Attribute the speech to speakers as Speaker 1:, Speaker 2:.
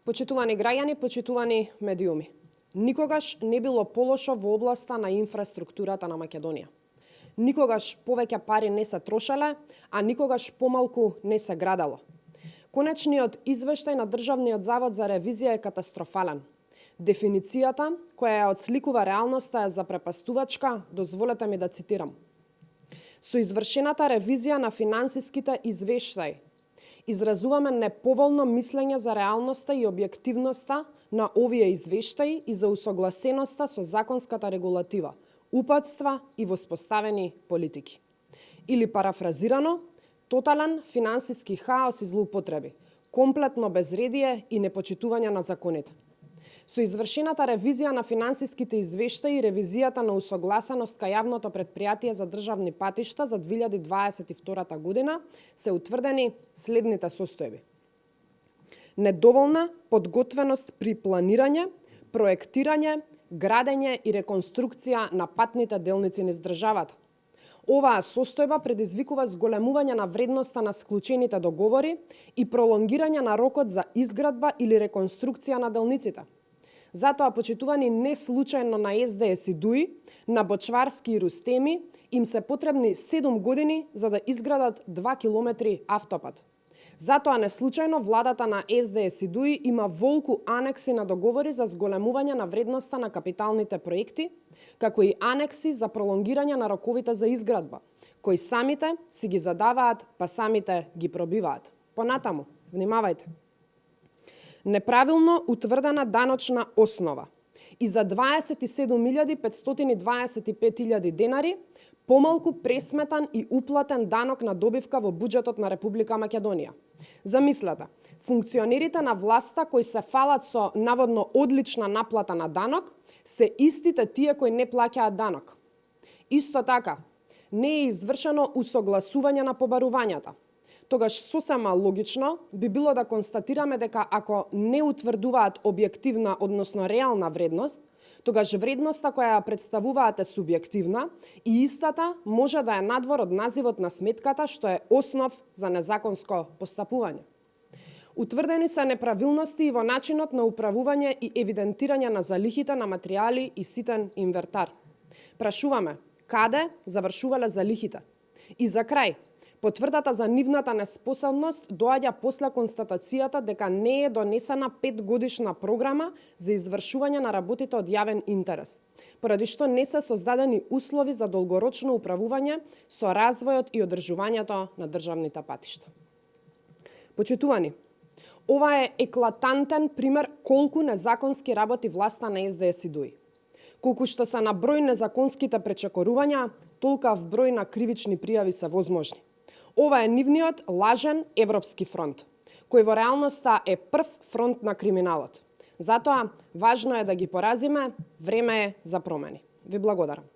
Speaker 1: Почитувани граѓани, почитувани медиуми. Никогаш не било полошо во областа на инфраструктурата на Македонија. Никогаш повеќе пари не се трошеле, а никогаш помалку не се градело. Конечниот извештај на Државниот завод за ревизија е катастрофален. Дефиницијата, која ја отсликува реалноста, е запрепастувачка, дозволете ми да цитирам. Со извршената ревизија на финансиските извештаи, изразуваме неповолно мислење за реалноста и објективноста на овие извештаи и за усогласеноста со законската регулатива, упатства и воспоставени политики. Или парафразирано, тотален финансиски хаос и злоупотреби, комплетно безредие и непочитување на законите. Со извршената ревизија на финансиските извештаи и ревизијата на усогласеност кај јавното претпријатие за државни патишта за 2022 година се утврдени следните состојби. Недоволна подготвеност при планирање, проектирање, градење и реконструкција на патните делници низ државата. Оваа состојба предизвикува зголемување на вредноста на склучените договори и пролонгирање на рокот за изградба или реконструкција на делниците. Затоа, почитувани, не случајно на СДС и ДУИ, на Бочварски и Рустеми им се потребни 7 години за да изградат 2 километри автопат. Затоа, не случајно, владата на СДС и ДУИ има волку анекси на договори за зголемување на вредноста на капиталните проекти, како и анекси за пролонгирање на роковите за изградба, кои самите си ги задаваат, па самите ги пробиваат. Понатаму, внимавајте. Неправилно утврдена даночна основа и за 27.525.000 денари помалку пресметан и уплатен данок на добивка во буџетот на Република Македонија. Замислете, функционерите на власта кои се фалат со наводно одлична наплата на данок се истите тие кои не плаќаат данок. Исто така, не е извршено усогласување на побарувањата. Тогаш сосема логично би било да констатираме дека ако не утврдуваат објективна, односно реална вредност, тогаш вредноста која ја представуваат е субјективна и истата може да е надвор од називот на сметката, што е основ за незаконско постапување. Утврдени се неправилности и во начинот на управување и евидентирање на залихите на материјали и ситен инвертар. Прашуваме, каде завршувале залихите? И за крај, потврдата за нивната неспособност доаѓа после констатацијата дека не е донесена 5-годишна програма за извршување на работите од јавен интерес, поради што не се создадени услови за долгорочно управување со развојот и одржувањето на државните патишта. Почитувани, ова е еклатантен пример колку незаконски работи власта на СДС и ДУИ. Колку што се на број незаконските пречекорувања, толкав број на кривични пријави се возможни. Ова е нивниот лажен Европски фронт, кој во реалноста е прв фронт на криминалот. Затоа, важно е да ги поразиме, време е за промени. Ви благодарам.